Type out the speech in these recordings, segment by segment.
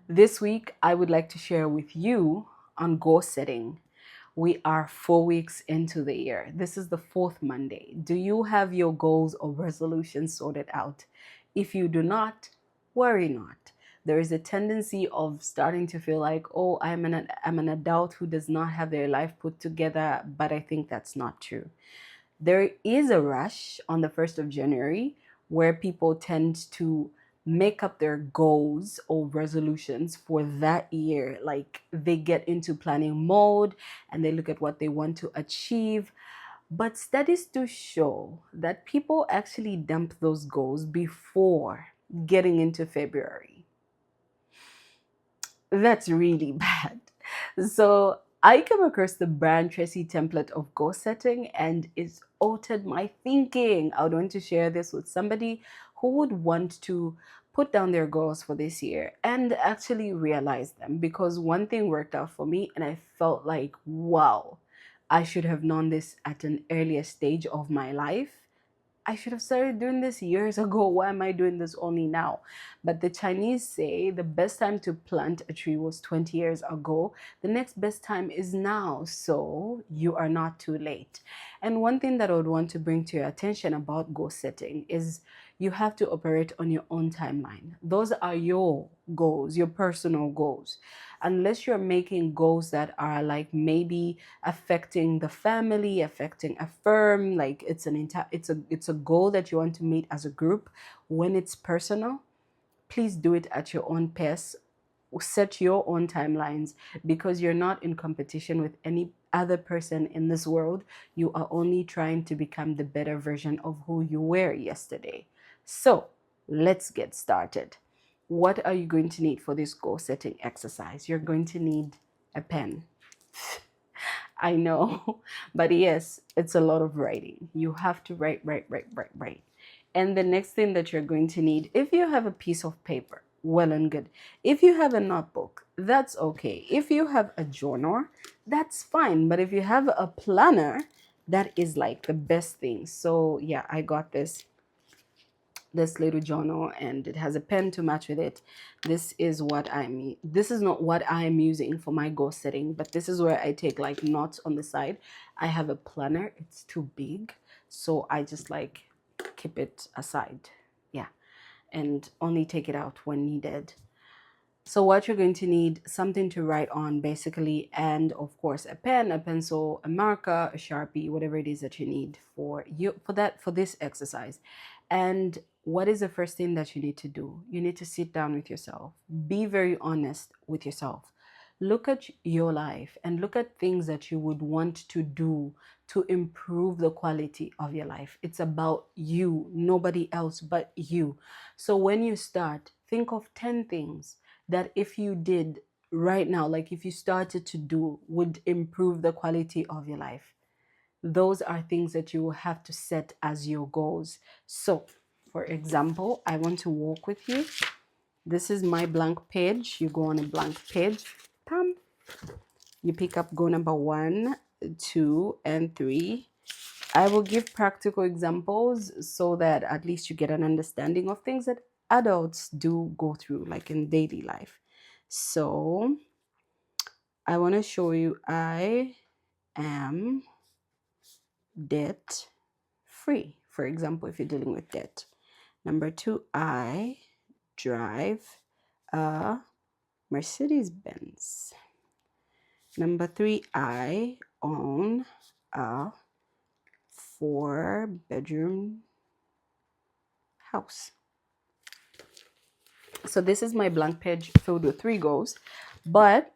This week, I would like to share with you on goal setting. We are 4 weeks into the year. This is the fourth Monday. Do you have your goals or resolutions sorted out? If you do not, worry not. There is a tendency of starting to feel like, oh, I'm an adult who does not have their life put together, but I think that's not true. There is a rush on the 1st of January where people tend to make up their goals or resolutions for that year. Like they get into planning mode and they look at what they want to achieve. But studies do show that people actually dump those goals before getting into February. That's really bad. So I came across the Brian Tracy template of goal setting and it's altered my thinking. I would want to share this with somebody who would want to put down their goals for this year and actually realize them, because one thing worked out for me and I felt like, wow, I should have known this at an earlier stage of my life. I should have started doing this years ago. Why am I doing this only now? But the Chinese say the best time to plant a tree was 20 years ago. The next best time is now. So you are not too late. And one thing that I would want to bring to your attention about goal setting is you have to operate on your own timeline. Those are your goals, your personal goals. Unless you're making goals that are like maybe affecting the family, affecting a firm, like it's a goal that you want to meet as a group. When it's personal, please do it at your own pace. Set your own timelines, because you're not in competition with any other person in this world. You are only trying to become the better version of who you were yesterday. So let's get started. What are you going to need for this goal setting exercise? You're going to need a pen. I know, but yes, it's a lot of writing. You have to write, write, write, write, write. And the next thing that you're going to need, if you have a piece of paper, well and good. If you have a notebook, that's okay. If you have a journal, that's fine. But if you have a planner, that is like the best thing. So yeah, I got this little journal and it has a pen to match with it. This is not what I'm using for my goal setting, but this is where I take like notes on the side. I have a planner, it's too big, so I just like keep it aside, yeah, and only take it out when needed. So what you're going to need, something to write on basically, and of course a pen, a pencil, a marker, a Sharpie, whatever it is that you need for this exercise. And what is the first thing that you need to do? You need to sit down with yourself. Be very honest with yourself. Look at your life and look at things that you would want to do to improve the quality of your life. It's about you, nobody else but you. So when you start, think of 10 things that if you did right now, like if you started to do, would improve the quality of your life. Those are things that you will have to set as your goals. So, for example, I want to walk with you. This is my blank page. You go on a blank page. Pam. You pick up goal number 1, 2, and 3. I will give practical examples so that at least you get an understanding of things that adults do go through, like in daily life. So I want to show you I am debt free. For example, if you're dealing with debt. Number 2, I drive a Mercedes Benz. Number 3, I own a 4-bedroom house. So this is my blank page filled with 3 goals, but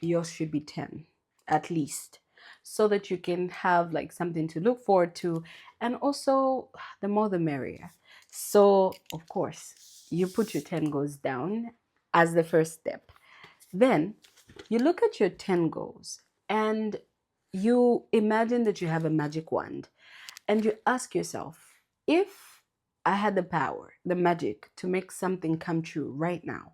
yours should be 10 at least, so that you can have like something to look forward to, and also the more the merrier. So of course you put your 10 goals down as the first step. Then you look at your 10 goals and you imagine that you have a magic wand, and you ask yourself, if I had the power, the magic to make something come true right now,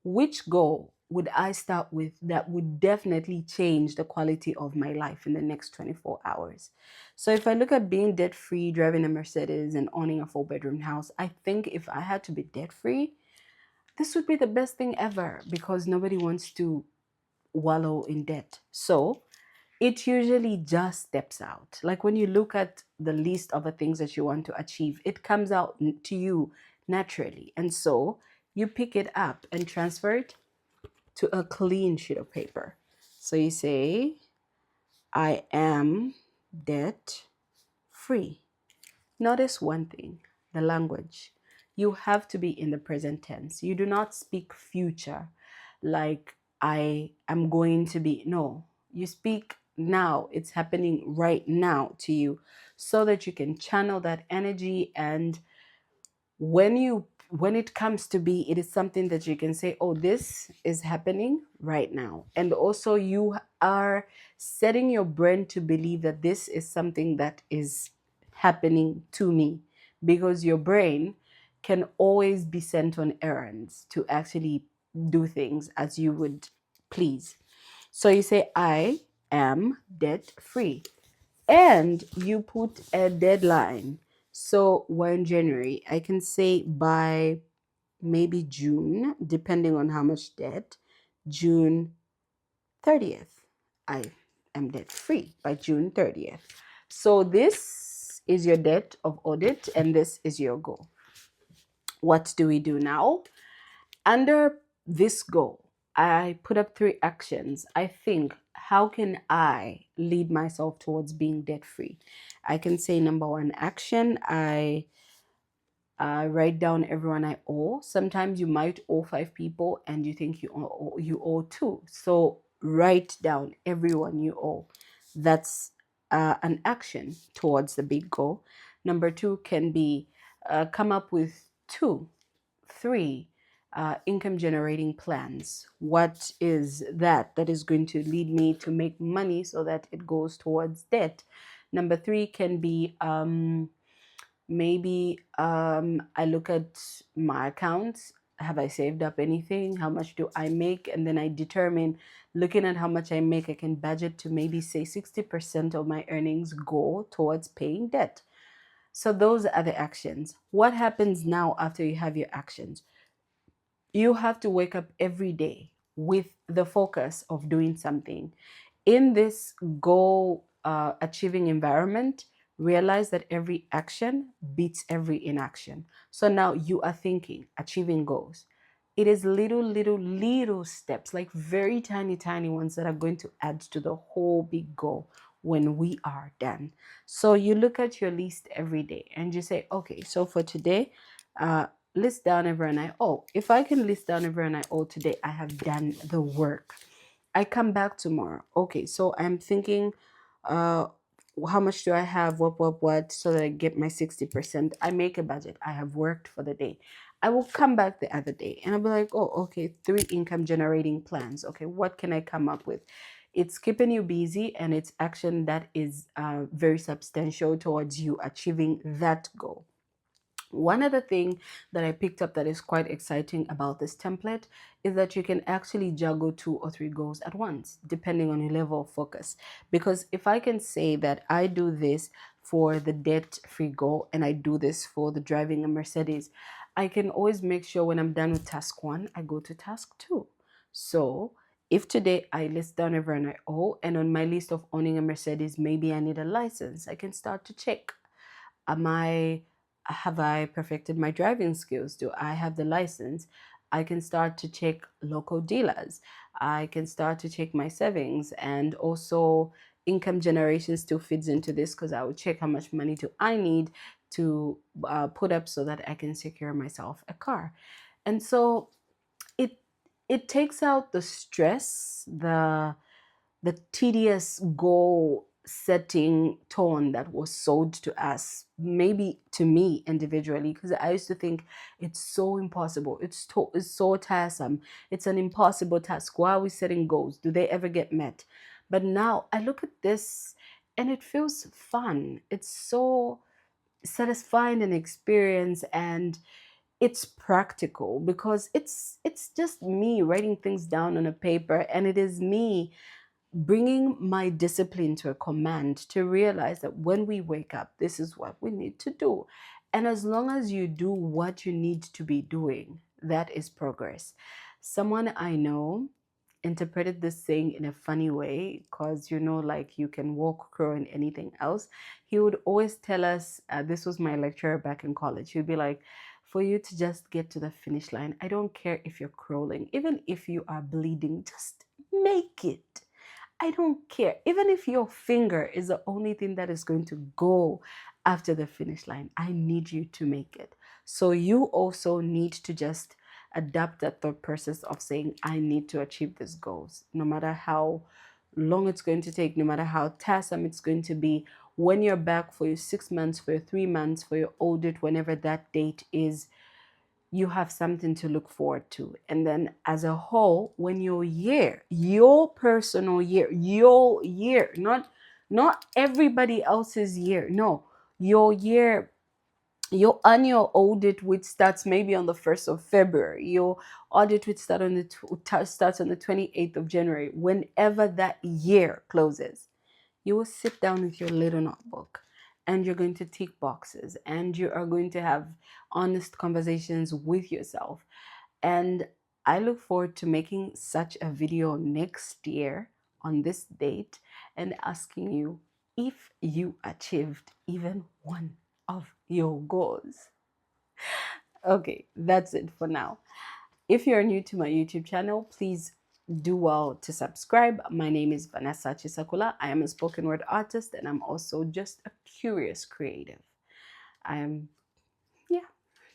which goal would I start with that would definitely change the quality of my life in the next 24 hours? So if I look at being debt free, driving a Mercedes, and owning a 4-bedroom house, I think if I had to be debt free, this would be the best thing ever because nobody wants to wallow in debt. So it usually just steps out. Like when you look at the list of the things that you want to achieve, it comes out to you naturally. And so you pick it up and transfer it to a clean sheet of paper. So you say, I am debt free. Notice one thing, the language. You have to be in the present tense. You do not speak future like I am going to be. No, you speak now. It's happening right now to you so that you can channel that energy, and when it comes to be, it is something that you can say, oh, this is happening right now. And also you are setting your brain to believe that this is something that is happening to me, because your brain can always be sent on errands to actually do things as you would please. So you say, I am debt free, and you put a deadline. So we're in January. I can say by maybe June, depending on how much debt, June 30th, I am debt free by June 30th. So this is your debt of audit, and this is your goal. What do we do now? Under this goal, I put up 3 actions. I think, how can I lead myself towards being debt free? I can say number 1 action, I write down everyone I owe. Sometimes you might owe 5 people and you think you owe 2. So write down everyone you owe. That's an action towards the big goal. Number 2 can be come up with 2, 3 income generating plans. What is that is going to lead me to make money so that it goes towards debt? Number 3 can be maybe I look at my accounts. Have I saved up anything? How much do I make? And then I determine, looking at how much I make, I can budget to maybe say 60% of my earnings go towards paying debt. So those are the actions. What happens now after you have your actions? You have to wake up every day with the focus of doing something. In this goal achieving environment, realize that every action beats every inaction. So now you are thinking, achieving goals. It is little steps, like very tiny ones, that are going to add to the whole big goal when we are done. So you look at your list every day and you say, okay, so for today, list down everyone I owe. If I can list down everyone I owe today, I have done the work. I come back tomorrow. Okay, so I'm thinking, uh, how much do I have? What? So that I get my 60%. I make a budget. I have worked for the day. I will come back the other day and I'll be like, oh, okay, 3 income generating plans. Okay, what can I come up with? It's keeping you busy, and it's action that is very substantial towards you achieving that goal. One other thing that I picked up that is quite exciting about this template is that you can actually juggle 2 or 3 goals at once, depending on your level of focus. Because if I can say that I do this for the debt-free goal and I do this for the driving a Mercedes, I can always make sure when I'm done with task 1, I go to task 2. So if today I list down everyone I owe, and on my list of owning a Mercedes, maybe I need a license, I can start to check. Have I perfected my driving skills? Do I have the license? I can start to check local dealers. I can start to check my savings, and also income generation still fits into this, because I will check how much money do I need to put up so that I can secure myself a car. And so it it takes out the stress, the tedious goal setting tone that was sold to us, maybe to me individually, because I used to think it's so impossible, it's so tiresome, it's an impossible task. Why are we setting goals? Do they ever get met? But now I look at this and it feels fun. It's so satisfying an experience, and it's practical because it's just me writing things down on a paper, and it is me bringing my discipline to a command to realize that when we wake up, this is what we need to do. And as long as you do what you need to be doing, that is progress. Someone I know interpreted this saying in a funny way, because like you can walk, crawl, and anything else. He would always tell us, this was my lecturer back in college, he'd be like, for you to just get to the finish line, I don't care if you're crawling, even if you are bleeding, just make it. I don't care. Even if your finger is the only thing that is going to go after the finish line, I need you to make it. So you also need to just adapt that thought process of saying, I need to achieve these goals, no matter how long it's going to take, no matter how tiresome it's going to be. When you're back for your 6 months, for your 3 months, for your audit, whenever that date is, you have something to look forward to. And then as a whole, when your personal year, not everybody else's year, no, your year, your annual audit, which starts maybe on the 1st of February, your audit which starts on the 28th of January, whenever that year closes, you will sit down with your little notebook and you're going to tick boxes and you are going to have honest conversations with yourself. And I look forward to making such a video next year on this date and asking you if you achieved even one of your goals. Okay, that's it for now. If you're new to my YouTube channel, please do well to subscribe. My name is Vanessa Chisakula. I am a spoken word artist and I'm also just a curious creative. I am